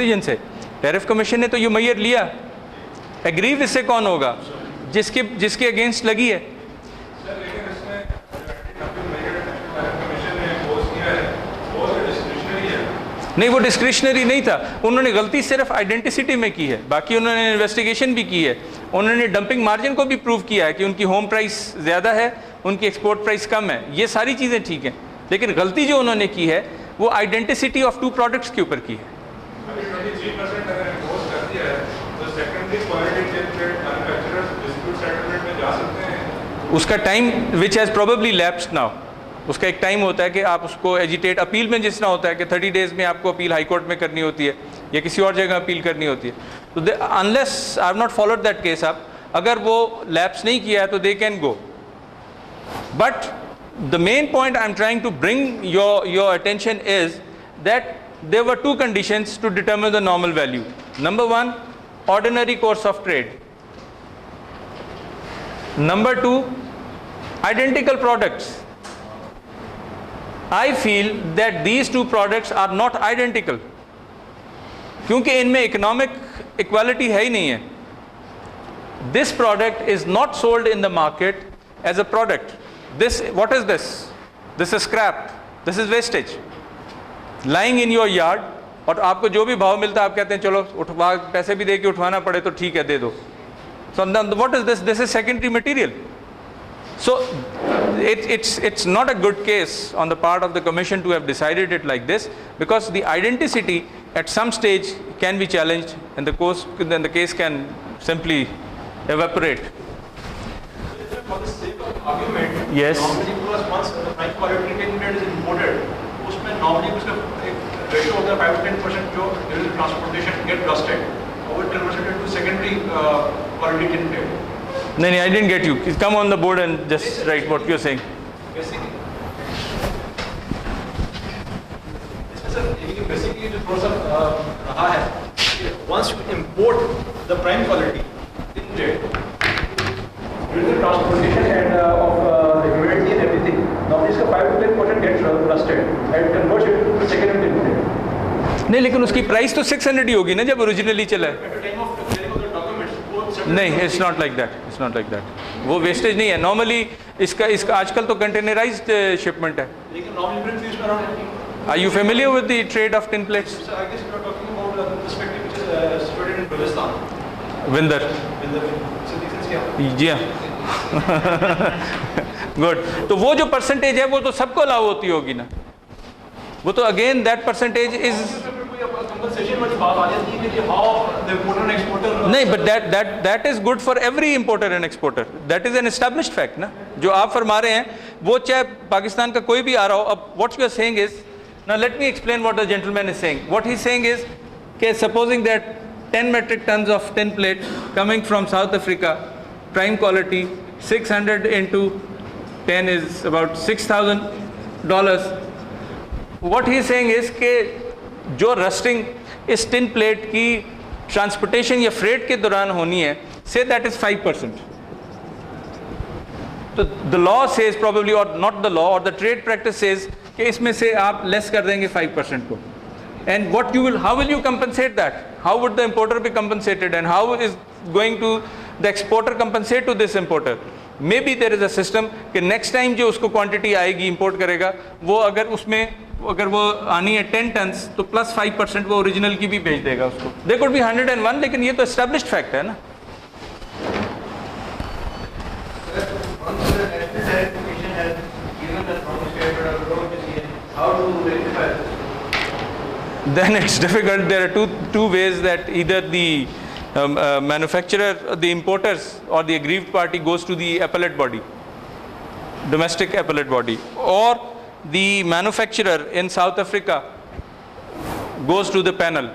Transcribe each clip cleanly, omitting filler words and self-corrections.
Decision से। Tariff commission ने तो ये मैयर लिया, एग्रीव इससे कौन होगा? जिसके अगेंस्ट लगी है। नहीं, वो डिस्क्रिशनरी नहीं था, उन्होंने गलती सिर्फ आइडेंटिसिटी में की है, बाकी उन्होंने इन्वेस्टिगेशन भी की है, उन्होंने डंपिंग मार्जिन को भी प्रूव किया है कि उनकी होम प्राइस ज़्यादा है, उनकी एक्सपोर्ट प्राइस कम है, ये सारी चीज़ें ठीक हैं, लेकिन गलती जो उन्होंने की है वो आइडेंटिसिटी ऑफ 2 प्रोडक्ट्स के ऊपर की है। उसका time which has probably lapsed now, उसका एक टाइम होता है कि आप उसको एजिटेट, अपील में जिस तरह होता है कि 30 डेज़ में आपको अपील हाई कोर्ट में करनी होती है या किसी और जगह अपील करनी होती है, तो unless I have not followed that case up, अगर वो लैप्स नहीं किया है तो they can go. But the main point I'm trying to bring your attention is that there were 2 conditions to determine the normal value. Number 1, ordinary course of trade. Number 2, identical products. I feel that these 2 products are not identical क्योंकि इनमें economic equality है ही नहीं है. This product is not sold in the market as a product. This, what is this? This is scrap. This is wastage. Lying in your yard, और आपको जो भी भाव मिलता है आप कहते हैं चलो उठवा, पैसे भी दे के उठवाना पड़े तो ठीक है दे दो. So what is this? This is secondary material. So it's not a good case on the part of the commission to have decided it like this, because the identity at some stage can be challenged and then the case can simply evaporate. For the sake of argument, yes, normally because once the prime quality tin plate is imported, उसमें normally उसका एक ratio होता है 5 to 10% जो during transportation get rusted, or it converted to secondary quality tin plate. नहीं, I didn't get you. Come on the board and just write what you're saying. Basically जो थोड़ा सा रहा है, once you import the prime quality tin plate, during the transportation and of the humidity and everything, normally इसका 5 to 10% gets rusted and converts it to secondary tin plate. नहीं, लेकिन उसकी price तो 600 ही होगी ना जब ओरिजिनली चला है. At the time of clearing of the documents, नहीं, it's not like that. It's not like that. वो वेस्टेज नहीं है. नॉर्मली इसका आजकल तो कंटेनराइज्ड शिपमेंट है. लेकिन normally print fees around. Are you familiar with the trade of tin plates? So I guess we are talking about the perspective which is situated in Balochistan. विंदर. So this is here. जी हाँ. Good. तो वो जो percentage है वो तो सबको allow होती होगी ना. वो तो अगेन दैट परसेंटेज इज नहीं, but that is good for every importer and exporter. That is an established fact ना. जो आप फरमा रहे हैं वो चाहे पाकिस्तान का कोई भी आ रहा हो. अब what you are saying is, now let me explain what the gentleman is saying. What he is saying is कि supposing that 10 metric tons of tin plate coming from South Africa, prime quality, 600 into 10 is about $6,000. What he is saying is कि जो rusting इस tin plate की transportation या freight के दौरान होनी है, से दैट इज 5%. तो द लॉ सेज प्रोबेबली, और नॉट द लॉ, और द ट्रेड प्रैक्टिस सेज कि इसमें से आप लेस कर देंगे 5% को. And what you will, how will you compensate that? How would the importer be compensated, and how is going to the exporter compensate to this importer? Maybe there is a system कि next time जो उसको quantity आएगी import करेगा, वो अगर उसमें अगर वो आनी है 10 tons तो plus 5% वो original की भी भेज देगा उसको. There could be 101, लेकिन ये तो established fact है ना. Then it's difficult. There are two ways that either the manufacturer, the importers, or the aggrieved party goes to the appellate body, domestic appellate body, or the manufacturer in South Africa goes to the panel.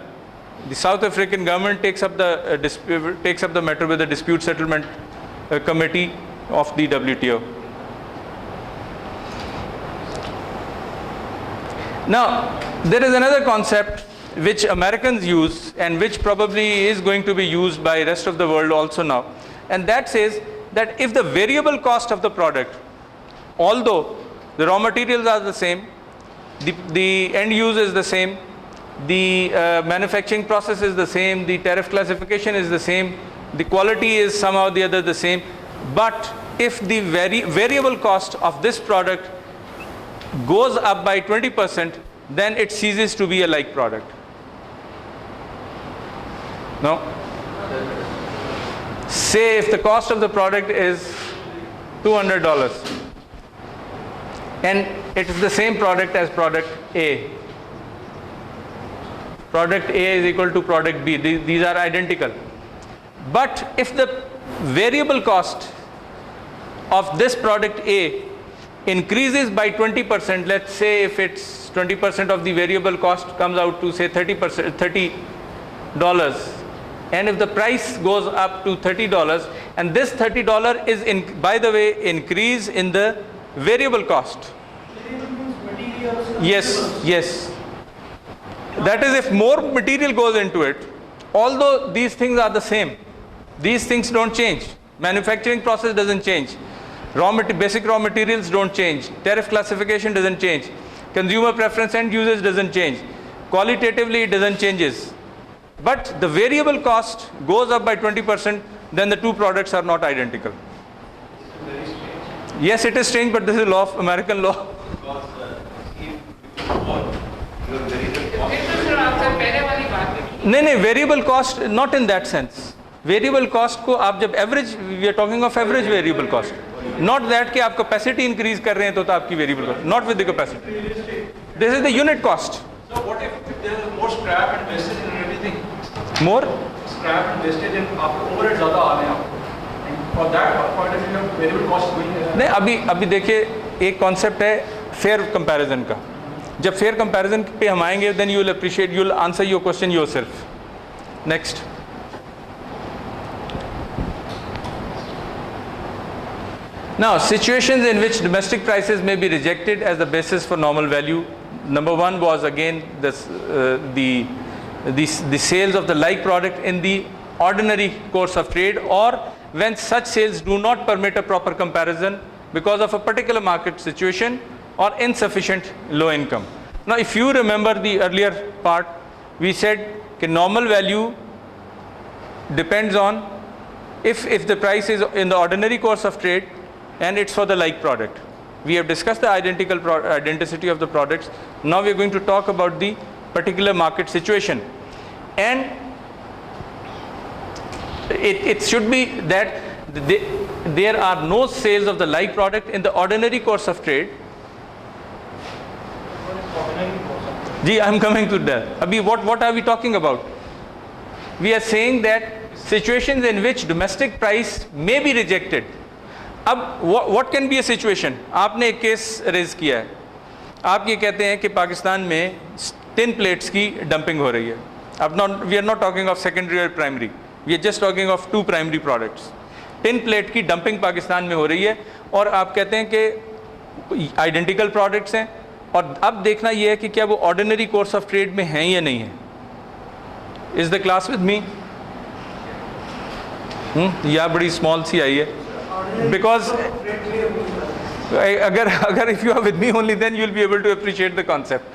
The South African government takes up the matter with the dispute settlement committee of the WTO. Now, there is another concept which Americans use and which probably is going to be used by rest of the world also now, and that says that if the variable cost of the product, although the raw materials are the same, the end use is the same, the manufacturing process is the same, the tariff classification is the same, the quality is somehow the other the same, but if the variable cost of this product goes up by 20%, then it ceases to be a like product. No? Say if the cost of the product is $200 and it is the same product as product A. Product A is equal to product B. These are identical. But if the variable cost of this product A increases by 20%, let's say if it's 20% of the variable cost comes out to say $30, and if the price goes up to $30, and this $30 is by the way increase in the variable cost. Yes. That is if more material goes into it, although these things are the same. These things don't change. Manufacturing process doesn't change. Basic raw materials don't change. Tariff classification doesn't change. Consumer preference and usage doesn't change. Qualitatively it doesn't changes. But the variable cost goes up by 20%, then the two products are not identical. Very strange. Yes, it is strange, but this is law of American law. Because your variable cost. नहीं, variable cost not in that sense. Variable cost को आप जब average, we are talking of average variable cost. Not that कि आप capacity increase कर रहे हैं तो आपकी variable cost. Not with the capacity. This is the unit cost. So what if there is more scrap and wastage in everything? More? Scrap and wastage in आपको overhead ज़्यादा आ रहे हैं आपको. And for that point of view, variable cost going है. नहीं, अभी देखिए एक concept है fair comparison का. जब fair comparison पे हम आएंगे, then you will appreciate, you will answer your question yourself. Next. Now, situations in which domestic prices may be rejected as the basis for normal value. Number one was again the sales of the like product in the ordinary course of trade, or when such sales do not permit a proper comparison because of a particular market situation or insufficient low income. Now, if you remember the earlier part, we said that normal value depends on if the price is in the ordinary course of trade and it's for the like product. We have discussed the identicity of the products. Now we are going to talk about the particular market situation. And it should be that there are no sales of the like product in the ordinary course of trade. I am coming to that. Abhi, what are we talking about? We are saying that situations in which domestic price may be rejected. अब what can be a situation? आपने एक case raise किया है. आप ये कहते हैं कि पाकिस्तान में tin plates की dumping हो रही है. अब we are not talking of secondary or primary. We are just talking of two primary products. tin plate की dumping पाकिस्तान में हो रही है और आप कहते हैं कि identical products हैं, और अब देखना ये है कि क्या वो ordinary course of trade में हैं या नहीं है. Is the class with me? या बड़ी small सी आई है. Because if you are with me only, then you will be able to appreciate the concept.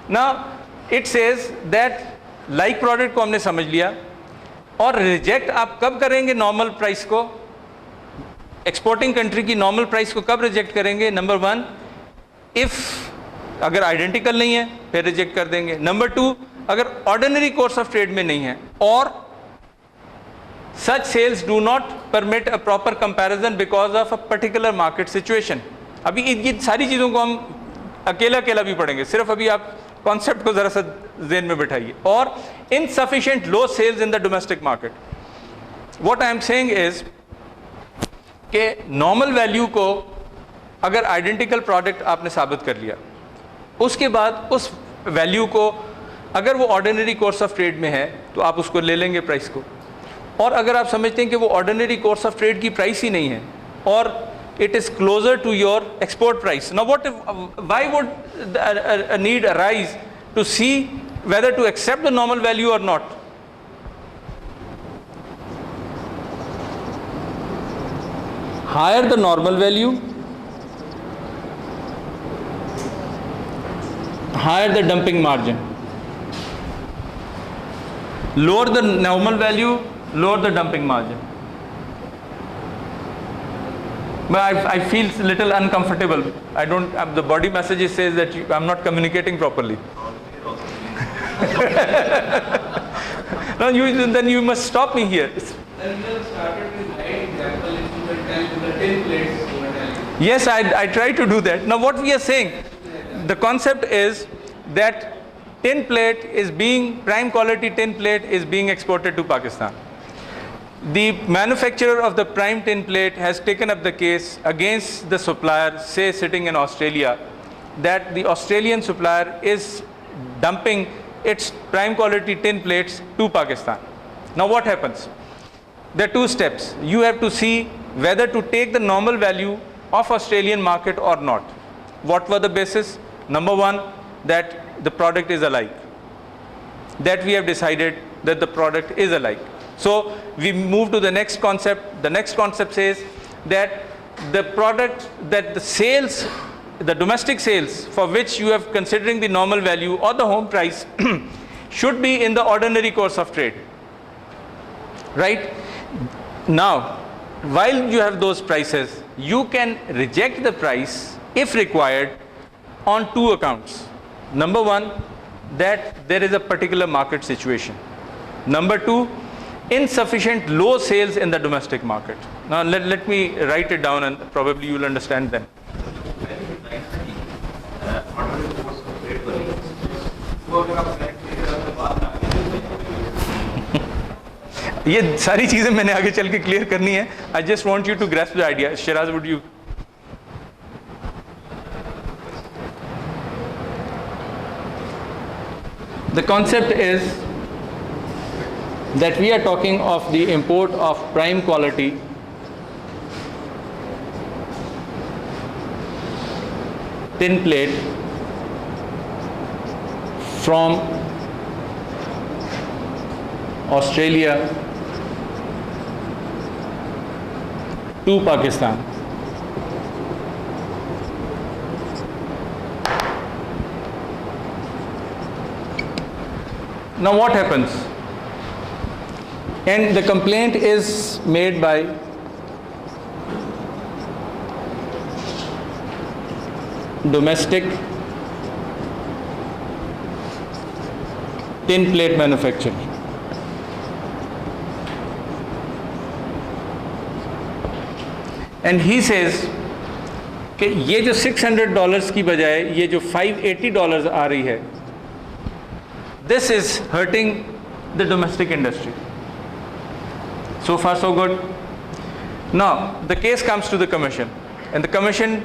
Now it says that like product को हमने समझ लिया, और reject आप कब करेंगे normal price को? Exporting country की normal price को कब reject करेंगे? Number one, if अगर identical नहीं है फिर reject कर देंगे. Number two, अगर ordinary course of trade में नहीं है, और such sales do not permit a proper comparison because of a particular market situation. अभी ये सारी चीज़ों को हम अकेला भी पढ़ेंगे, सिर्फ अभी आप कॉन्सेप्ट को ज़रा सा ज़हन में बिठाइए. और insufficient low sales in the domestic market. What I am saying is कि normal value को अगर identical product आपने साबित कर लिया, उसके बाद उस value को अगर वो ordinary course of trade में है तो आप उसको ले लेंगे प्राइस को. और अगर आप समझते हैं कि वो ऑर्डिनरी कोर्स ऑफ ट्रेड की प्राइस ही नहीं है और it is closer to your export price, now why would a need arise to see whether to accept the normal value or not? Higher the normal value, higher the dumping margin. lower the normal value, lower the dumping margin. But I feel a little uncomfortable. I don't, the body message says that I'm not communicating properly. No, then you must stop me here. Then you have started with right example, if you can tell the 10 plates, you were telling. Yes, I try to do that. Now what we are saying, the concept is that tin plate is being, prime quality tin plate is being exported to Pakistan. The manufacturer of the prime tin plate has taken up the case against the supplier, say sitting in Australia, that the Australian supplier is dumping its prime quality tin plates to Pakistan. Now what happens? There are two steps. You have to see whether to take the normal value of Australian market or not. What were the basis? Number one, that the product is alike. That we have decided that the product is alike. So we move to the next concept. The next concept says that the product, that the sales, the domestic sales for which you have considering the normal value or the home price should be in the ordinary course of trade. Right? Now, while you have those prices, you can reject the price if required on two accounts. Number one, that there is a particular market situation. Number two, insufficient low sales in the domestic market. Now let me write it down and probably you will understand then. ये सारी चीजें मैंने आगे चल के clear करनी है. I just want you to grasp the idea. Shiraz, would you? The concept is that we are talking of the import of prime quality tin plate from Australia to Pakistan. Now what happens? And the complaint is made by domestic tin plate manufacturer. And he says कि ये जो $600 की बजाय ये जो $580 आ रही है, this is hurting the domestic industry. So far so good. Now the case comes to the commission, and the commission,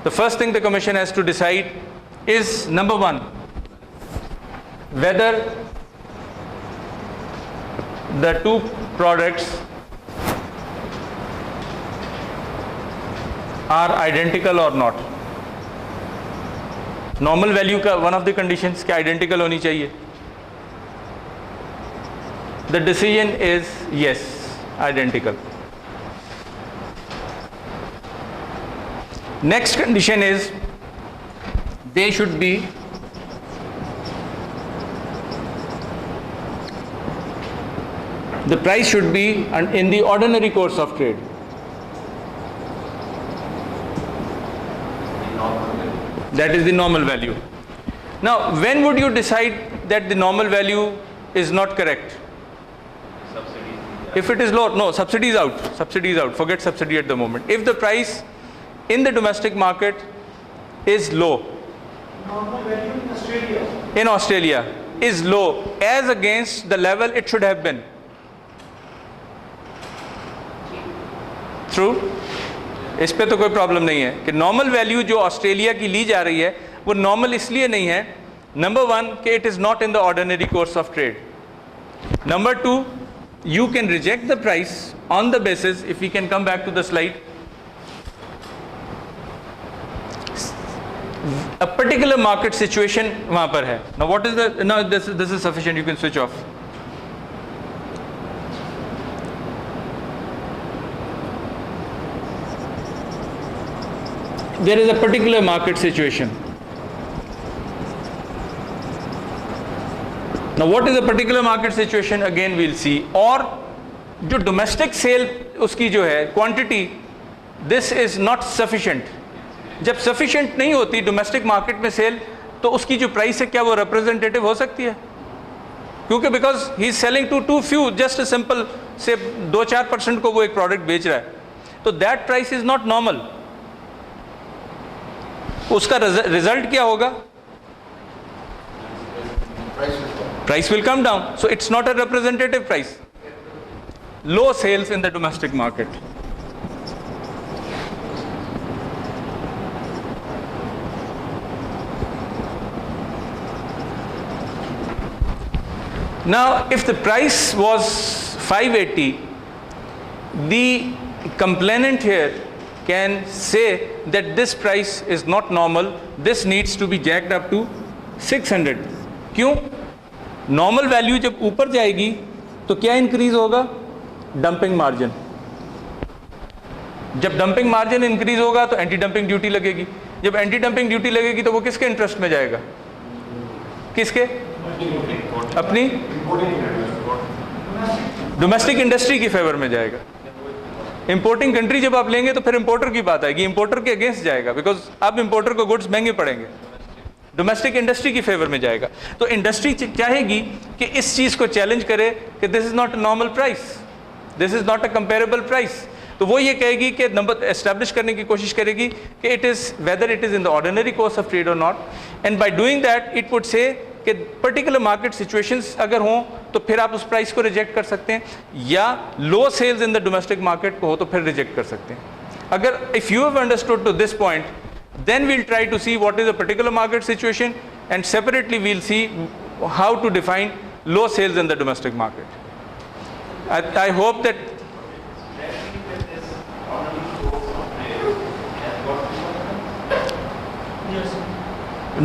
the first thing the commission has to decide is, number one, whether the two products are identical or not. Normal value का one of the conditions क्या identical होनी चाहिए. The decision is yes, identical. Next condition is they should be the price should be in the ordinary course of trade. That is the normal value. Now, when would you decide that the normal value is not correct? If it is low, no, subsidy is out. Subsidy is out. Forget subsidy at the moment. If the price in the domestic market is low, Normal value in Australia is low as against the level it should have been. True? इस पे तो कोई problem नहीं है कि normal value जो Australia की ली जा रही है वो नॉर्मल इसलिए नहीं है, नंबर वन कि it is not in the ordinary course of trade. Number two, you can reject the price on the basis, if we can come back to the slide, a particular market situation वहाँ पर है. Now what is the, now this is sufficient, you can switch off. There is a particular market situation Now what is a particular market situation, again we'll see. और जो domestic cell उसकी जो है quantity, this is not sufficient. जब sufficient नहीं होती domestic market में cell, तो उसकी जो प्राइस है क्या वो रिप्रेजेंटेटिव हो सकती है? क्योंकि because he is selling to few, just a simple से 2-4% को वो एक प्रोडक्ट बेच रहा है, तो that price is not normal. उसका रिजल्ट क्या होगा? Price will come down. So it's not a representative price. Low sales in the domestic market. Now, if the price was 580, the complainant here can say that this price is not normal. This needs to be jacked up to 600. क्यों? Normal value जब ऊपर जाएगी तो क्या increase होगा? Dumping margin. जब dumping margin increase होगा तो एंटी डंपिंग ड्यूटी लगेगी. जब एंटी डंपिंग ड्यूटी लगेगी तो वो किसके इंटरेस्ट में जाएगा? किसके? अपनी डोमेस्टिक इंडस्ट्री की फेवर में जाएगा. इंपोर्टिंग कंट्री जब आप लेंगे तो फिर इंपोर्टर की बात आएगी, इंपोर्टर के अगेंस्ट जाएगा, बिकॉज अब इंपोर्टर को गुड्स महंगे पड़ेंगे. डोमेस्टिक इंडस्ट्री की फेवर में जाएगा. तो इंडस्ट्री चाहेगी कि इस चीज को चैलेंज करे कि this is not a normal price, this is not a comparable price. तो वो ये कहेगी कि नंबर एस्टैब्लिश करने की कोशिश करेगी कि it is whether it is in the ordinary course of trade और not. And by doing that it would say कि पर्टिकुलर मार्केट सिचुएशंस अगर हों तो फिर आप उस प्राइस को रिजेक्ट कर सकते हैं, या low sales in the domestic market को हो तो फिर रिजेक्ट कर सकते हैं. अगर if you have understood to this point, then we'll try to see what is a particular market situation, and separately we'll see how to define low sales in the domestic market. I hope that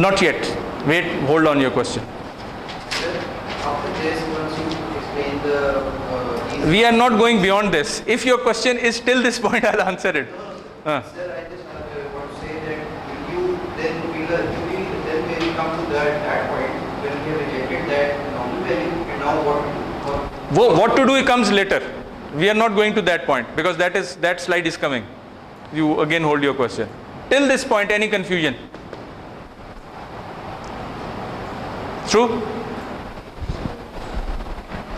not yet. Wait, hold on your question. After this, once you explain the We are not going beyond this. If your question is till this point, I'll answer it. Sir, I just want to say that you then when you come to that point when you have rejected that normal value, and now What to do comes later. We are not going to that point because that slide is coming. You again hold your question. Till this point, any confusion? True?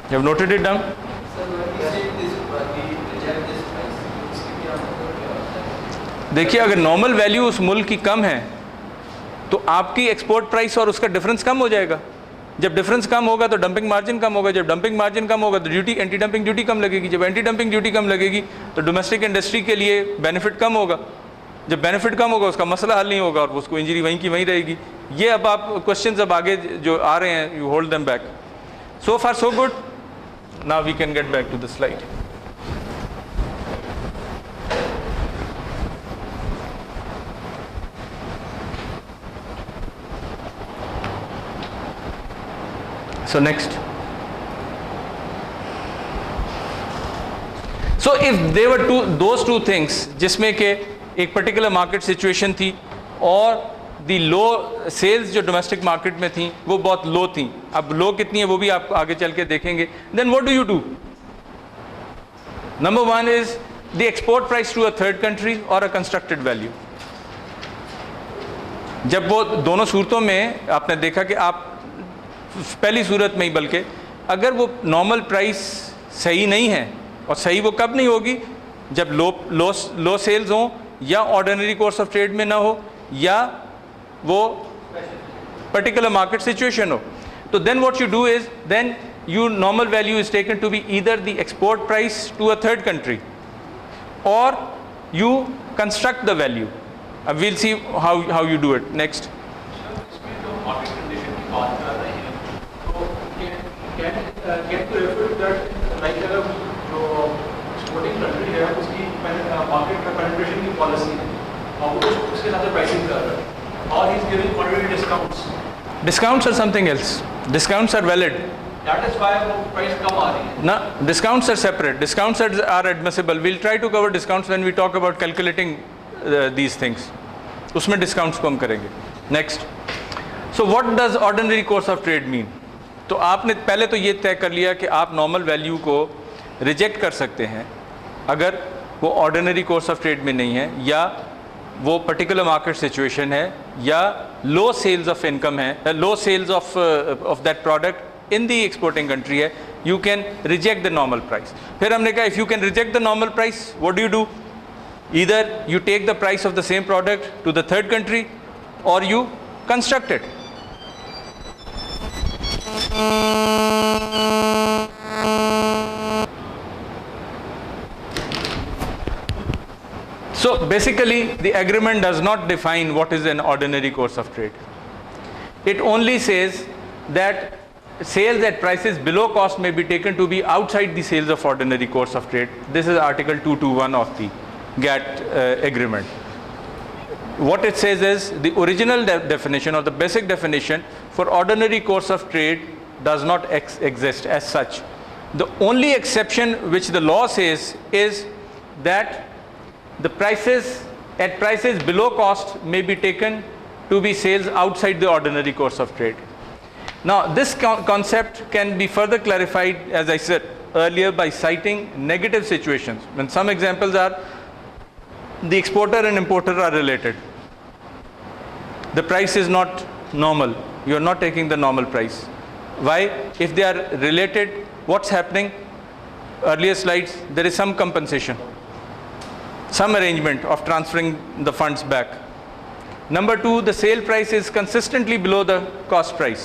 You have noted it down? देखिए, अगर normal value उस मुल्क की कम है तो आपकी export price और उसका डिफरेंस कम हो जाएगा. जब डिफरेंस कम होगा तो डंपिंग मार्जिन कम होगा. जब डंपिंग मार्जिन कम होगा तो ड्यूटी, एंटी डंपिंग ड्यूटी कम लगेगी. जब एंटी डंपिंग ड्यूटी कम लगेगी तो डोमेस्टिक इंडस्ट्री के लिए बेनिफिट कम होगा. जब बेनिफिट कम होगा उसका मसला हल नहीं होगा और उसको इंजरी वहीं की वहीं रहेगी. ये अब आप क्वेश्चंस अब आगे जो आ रहे हैं, you hold them back. So far so good. Now we can get back to the slide. So next. So if there were those two things जिसमें के एक particular market situation थी और the low sales जो domestic market में थी वो बहुत low थी. अब low कितनी है वो भी आप आगे चल के देखेंगे. Then what do? Number one is the export price to a third country or a constructed value. जब वो दोनों सूरतों में आपने देखा कि आप पहली सूरत में ही, बल्कि अगर वो नॉर्मल प्राइस सही नहीं है, और सही वो कब नहीं होगी? जब लो सेल्स हों, या ऑर्डिनरी कोर्स ऑफ ट्रेड में ना हो, या वो पर्टिकुलर मार्केट सिचुएशन हो. तो then what you do is then you normal value is taken to be either the export price to a third country or you construct the value. We'll see how you do it next. इसमें जो market condition की बात कर रहे हैं, तो can you refer to that, like अगर जो exporting country है उसकी market penetration की policy है और वो उसके हिसाब से pricing कर रहा है और he is giving quantity discounts. Discounts are something else. Discounts are valid. That is why वो price कम आ रही है. No, discounts are separate. Discounts are admissible. We'll try to cover discounts when we talk about calculating these things. उसमें discounts को हम करेंगे. Next. So what does ordinary course of trade mean? तो आपने पहले तो ये तय कर लिया कि आप नॉर्मल वैल्यू को रिजेक्ट कर सकते हैं अगर वो ऑर्डिनरी कोर्स ऑफ ट्रेड में नहीं है, या वो पर्टिकुलर मार्केट सिचुएशन है, या लो सेल्स ऑफ इनकम है, low sales of that product in the exporting country है, you can reject the normal price. फिर हमने कहा if you can reject the normal price, what do you do? Either you take the price of the same product to the third country और you construct it. So basically the agreement does not define what is an ordinary course of trade. It only says that sales at prices below cost may be taken to be outside the sales of ordinary course of trade. This is Article 221 of the GATT agreement. What it says is the original definition or the basic definition for ordinary course of trade does not exist as such. The only exception which the law says is that the prices at prices below cost may be taken to be sales outside the ordinary course of trade. Now this concept can be further clarified, as I said earlier, by citing negative situations. When some examples are the exporter and importer are related, the price is not normal, you are not taking the normal price. Why? If they are related, what's happening? Earlier slides, there is some compensation, some arrangement of transferring the funds back. Number two, the sale price is consistently below the cost price.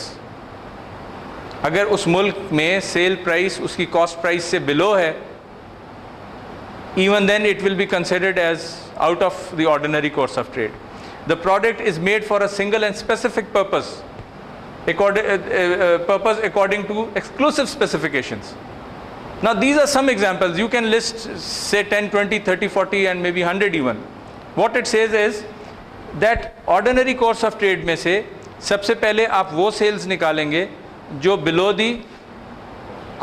अगर उस मुल्क में sale price उसकी cost price से below है, even then it will be considered as out of the ordinary course of trade. The product is made for a single and specific purpose, according to exclusive specifications. Now these are some examples. You can list say 10, 20, 30, 40 and maybe 100 even. What it says is that ordinary course of trade में से सबसे पहले आप वो sales निकालेंगे जो below the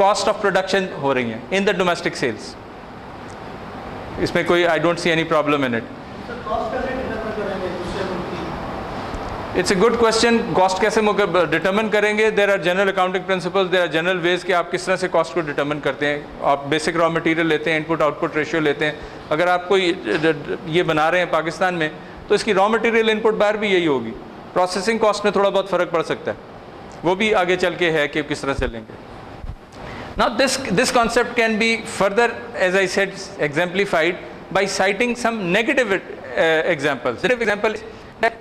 cost of production हो रही हैं in the domestic sales. इसमें कोई I don't see any problem in it. It's a good question. Cost कैसे determine करेंगे? There are general accounting principles, there are general ways कि आप किस तरह से cost को determine करते हैं. आप basic raw material लेते हैं, input output ratio लेते हैं. अगर आप कोई ये बना रहे हैं पाकिस्तान में, तो इसकी raw material input bar भी यही होगी. Processing cost में थोड़ा बहुत फ़र्क पड़ सकता है. वो भी आगे चल के है कि किस तरह से लेंगे. Now this concept can be further, as I said, exemplified by citing some negative examples. The example is that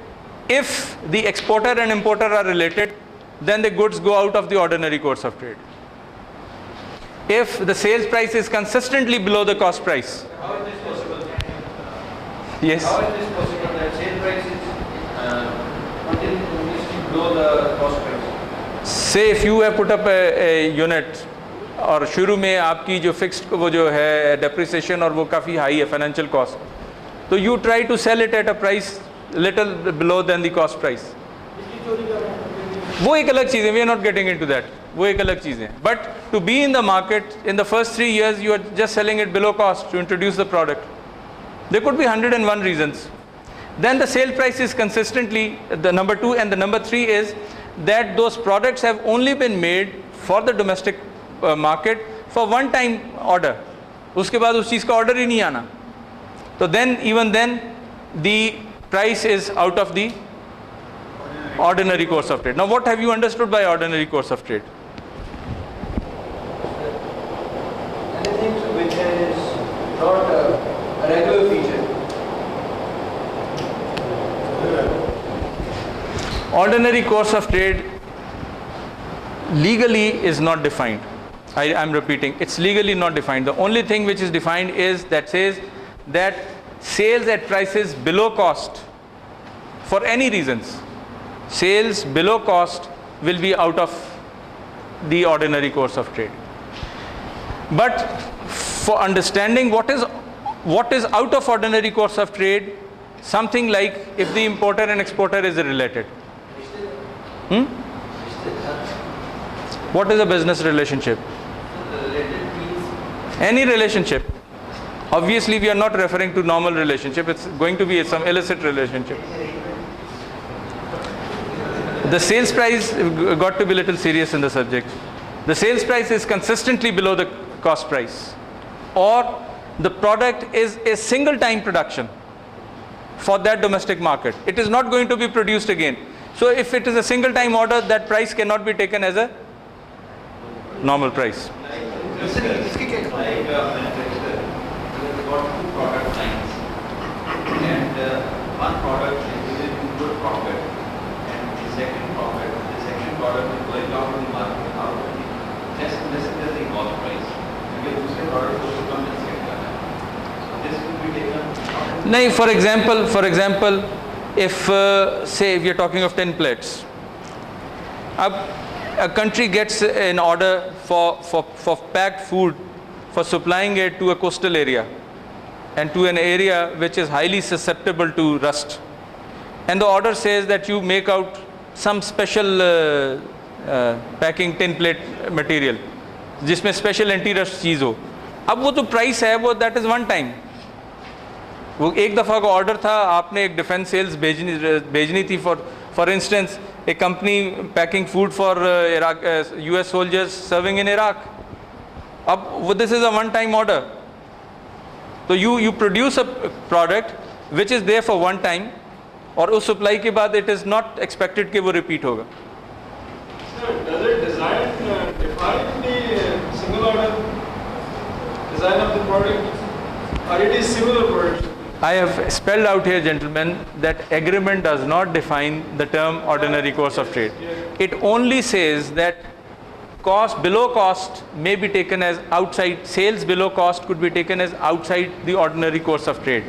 if the exporter and importer are related, then the goods go out of the ordinary course of trade. If the sales price is consistently below the cost price. How is this possible? Yes. How is this possible that sale price is continuously below the cost price? Say if you have put up a unit और शुरू में आपकी जो fixed वो जो है depreciation और वो काफ़ी हाई है फाइनेंशियल कॉस्ट, तो you try to sell it at a price little below than the cost price. वो एक अलग चीज़ है, we are not getting into that, वो एक अलग चीज़ है. But to be in the market in the first 3 years you are just selling it below cost to introduce the product. There could be 101 reasons. Then the sale price is consistently the number 2, and the number 3 is that those products have only been made for the domestic market for one time order. उसके बाद उस चीज़ का order ही नहीं आना, तो then even then the price is out of the ordinary course of trade. Now what have you understood by ordinary course of trade? Anything which is not a regular feature. Ordinary course of trade legally is not defined. I am repeating, it's legally not defined. The only thing which is defined is that says that sales at prices below cost for any reasons, sales below cost will be out of the ordinary course of trade. But for understanding what is out of ordinary course of trade, something like if the importer and exporter is related. What is a business relationship? Any relationship. Obviously we are not referring to normal relationship, it's going to be some illicit relationship. the sales price, got to be a little serious in the subject. The sales price is consistently below the cost price, or the product is a single time production for that domestic market. It is not going to be produced again. So if it is a single time order, that price cannot be taken as a normal price. Like manufacturer, we have got two product lines, and one product is a good profit, and the second product is going out in the market out of the less than the cost price. And we दूसरे product को compensate करना है. So this will be taken. No, for example, if say we are talking of 10 plates, a country gets an order for packed food, for supplying it to a coastal area and to an area which is highly susceptible to rust, and the order says that you make out some special packing 10 plate material जिसमें special anti rust चीज़ हो. अब वो जो price है वो that is one time. वो एक दफ़ा का ऑर्डर था, आपने एक डिफेंस सेल्स भेजनी थी for instance a company packing food for Iraq US soldiers serving in Iraq. अब वो this is a one time order. तो you produce a product which is there for one time, और उस supply के बाद it is not expected कि वो repeat होगा. Does it define the single order design of the product, or it is similar product? I have spelled out here, gentlemen, that agreement does not define the term ordinary course of trade. It only says that cost below cost may be taken as outside, sales below cost could be taken as outside the ordinary course of trade.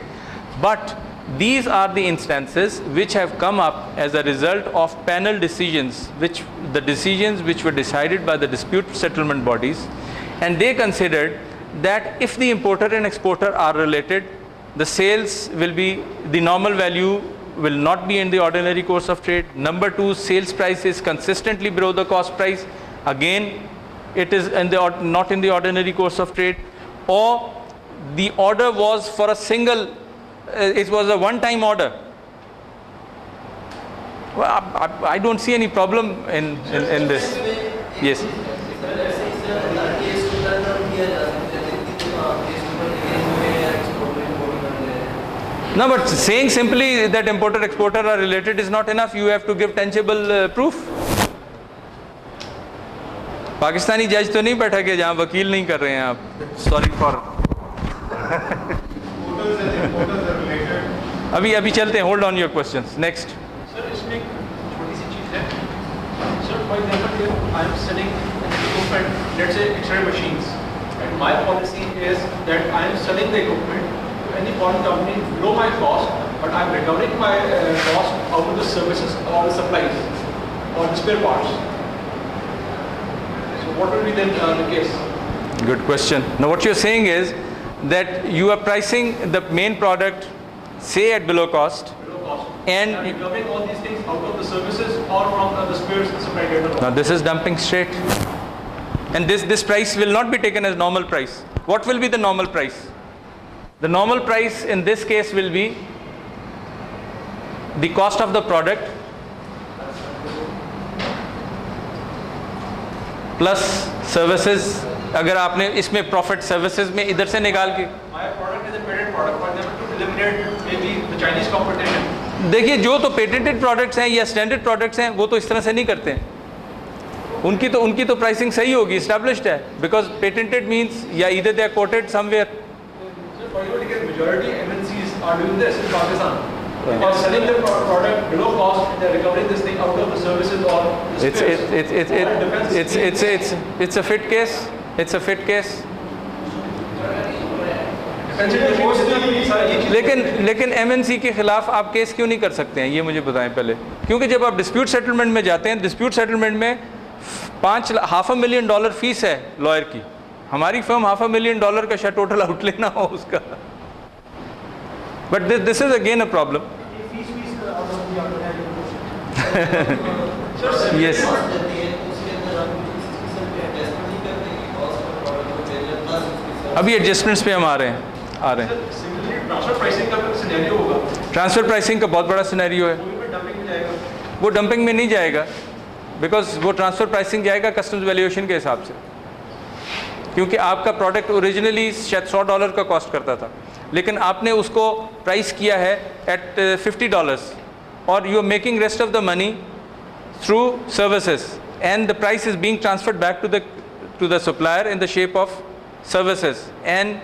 But these are the instances which have come up as a result of panel decisions, which were decided by the dispute settlement bodies, and they considered that if the importer and exporter are related, the sales will be, the normal value will not be in the ordinary course of trade. Number two, sales price is consistently below the cost price. Again, it is not in the ordinary course of trade. Or the order was for a single, it was a one-time order. Well, I don't see any problem in this. Yes. No, but saying simply that importer exporter are related is not enough. You have to give tangible proof. Pakistani जज तो नहीं बैठा के जहाँ वकील नहीं कर रहे हैं आप. सॉरी फॉर अभी चलते हैं. Hold on your questions. Next. Sir इसमें एक छोटी सी चीज़ है. Sir for example I am selling equipment, let's say X-ray machines, and my policy is that I am selling the equipment to any foreign company below my cost, but I am recovering my cost out of the services or the supplies or the spare parts. So what will be then the case? Good question. Now what you're saying is that you are pricing the main product, say at below cost, and recovering all these things out of the services or from the spares supplied. Now this is dumping straight, and this price will not be taken as normal price. What will be the normal price? The normal price in this case will be the cost of the product plus services. अगर आपने इसमें profit services में इधर से निकाल के, My product is a patented product, for example, to eliminate maybe the Chinese competition. देखिए जो तो पेटेंटेड प्रोडक्ट्स हैं या स्टैंडर्ड प्रोडक्ट्स हैं वो तो इस तरह से नहीं करते हैं. उनकी तो प्राइसिंग सही होगी, इस्टेब्लिश्ड है, बिकॉज पेटेंटेड मीन्स या either they are coated somewhere. So for you to get majority MNCs are doing this in Pakistan. Or selling the product below cost, they're recovering this thing out of the services or the spares. It's a fit case. It's a fit case. लेकिन MNC के खिलाफ आप case क्यों नहीं कर सकते हैं, ये मुझे बताएं पहले. क्योंकि जब आप डिस्प्यूट सेटलमेंट में जाते हैं, डिस्प्यूट सेटलमेंट में $500,000 फीस है लॉयर की. हमारी फर्म $500,000 का शायद टोटल आउटले ना हो उसका. But this is again a problem. Yes. अभी एडजस्टमेंट्स पे हम आ रहे हैं. ट्रांसफर प्राइसिंग का सिनेरियो होगा. ट्रांसफर प्राइसिंग का बहुत बड़ा सिनेरियो है. डंपिंग में जाएगा. वो डंपिंग में नहीं जाएगा, बिकॉज वो ट्रांसफ़र प्राइसिंग जाएगा कस्टम्स वैल्यूएशन के हिसाब से, क्योंकि आपका प्रोडक्ट ओरिजिनली शायद $100 का कॉस्ट करता था, लेकिन आपने उसको प्राइस किया है एट $50 और you are making rest of the money through services and the price is being transferred back to the supplier in the shape of services and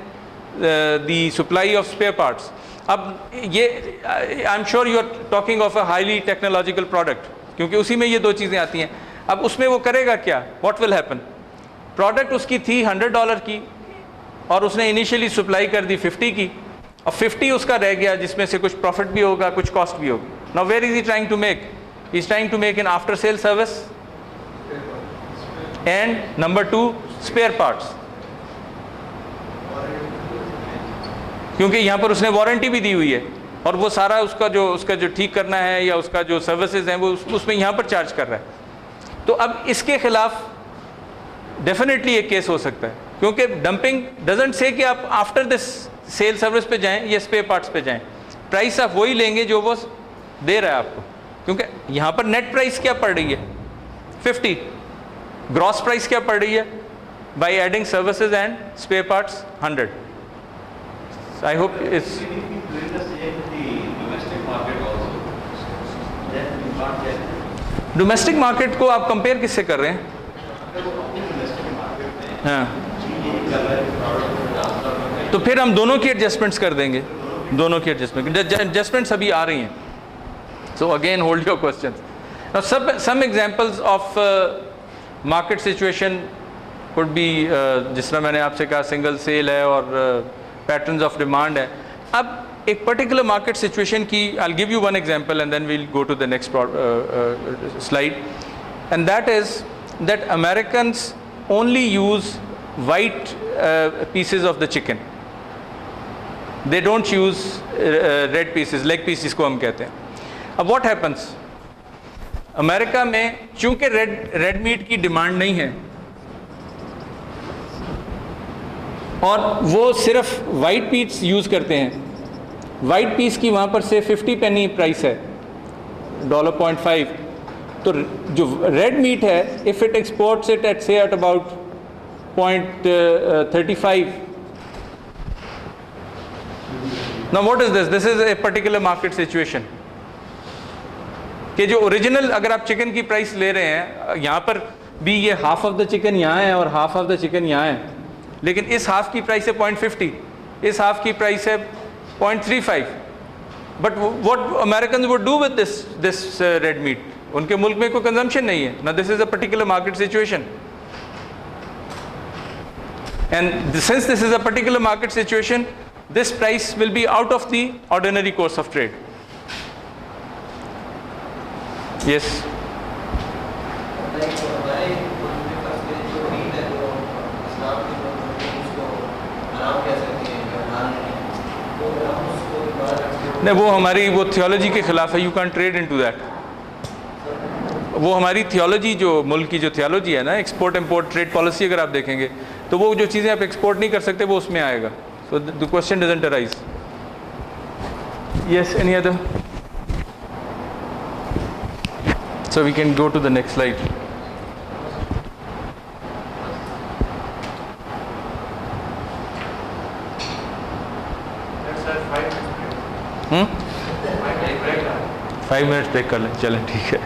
the supply of spare parts. अब ये I am sure you are talking of a highly technological product, क्योंकि उसी में ये दो चीज़ें आती हैं. अब उसमें वो करेगा क्या, व्हाट विल हैपन, प्रोडक्ट उसकी थी $100 की और उसने इनिशियली सप्लाई कर दी 50 की, और 50 उसका रह गया जिसमें से कुछ प्रॉफिट भी होगा कुछ कॉस्ट भी होगी. Now where is he trying to make, he is trying to make an after sale service and number 2 spare parts, क्योंकि यहाँ पर उसने वारंटी भी दी हुई है और वो सारा उसका जो ठीक करना है या उसका जो सर्विसेज हैं वो उसमें यहाँ पर चार्ज कर रहा है. तो अब इसके खिलाफ डेफिनेटली एक केस हो सकता है, क्योंकि डंपिंग डजंट से कि आप आफ्टर दिस सेल सर्विस पे जाएं या स्पेयर पार्ट्स पे जाएं, प्राइस आप वही लेंगे जो वो दे रहा है आपको, क्योंकि यहाँ पर नेट प्राइस क्या पड़ रही है 50, ग्रॉस प्राइस क्या पड़ रही है by adding services and spare parts 100. I hope it's Doing the same with the domestic market also. Then you can't get domestic market को आप कंपेयर किससे कर रहे हैं? domestic market में हाँ, यही कलर प्रोडक्ट ट्रांसफर में तो फिर हम दोनों की एडजस्टमेंट्स कर देंगे, दोनों की एडजस्टमेंट्स अभी आ रही हैं. So again hold your question. Some examples of market situation could be, जिस तरह मैंने आपसे कहा सिंगल सेल है और पैटर्न्स ऑफ डिमांड है. अब एक पर्टिकुलर मार्केट सिचुएशन की I will give you one example and then we will go to the next slide, and that is that Americans only use white pieces of the chicken, they don't use red pieces, leg pieces को हम कहते हैं. अब what happens, America में चूंकि red meat की demand नहीं है और वो सिर्फ वाइट पीस यूज़ करते हैं, वाइट पीस की वहाँ पर से 50 पेनी प्राइस है, $0.5. तो जो रेड मीट है if it exports it at say at about 0.35. Now what is this is a particular market situation कि जो ओरिजिनल अगर आप चिकन की प्राइस ले रहे हैं, यहाँ पर भी ये हाफ ऑफ द चिकन यहाँ है और हाफ ऑफ द चिकन यहाँ है, लेकिन इस हाफ की प्राइस है 0.50, इस हाफ की प्राइस है 0.35. But what American would do with this red meat, उनके मुल्क में कोई कंजम्पशन नहीं है ना, this is a particular market situation, and since this is a particular market situation this price will be out of the ordinary course of trade. Yes. नहीं, वो हमारी वो थियोलॉजी के खिलाफ है, you can trade into that. वो हमारी theology जो मुल्क की जो थियोलॉजी है ना, एक्सपोर्ट इंपोर्ट ट्रेड पॉलिसी अगर आप देखेंगे तो वो जो चीज़ें आप एक्सपोर्ट नहीं कर सकते वो उसमें आएगा. So the question doesn't arise. Yes, any other? So we can go to the next slide. Let's have 5 minutes. 5 minutes break कर लें, चलें ठीक है.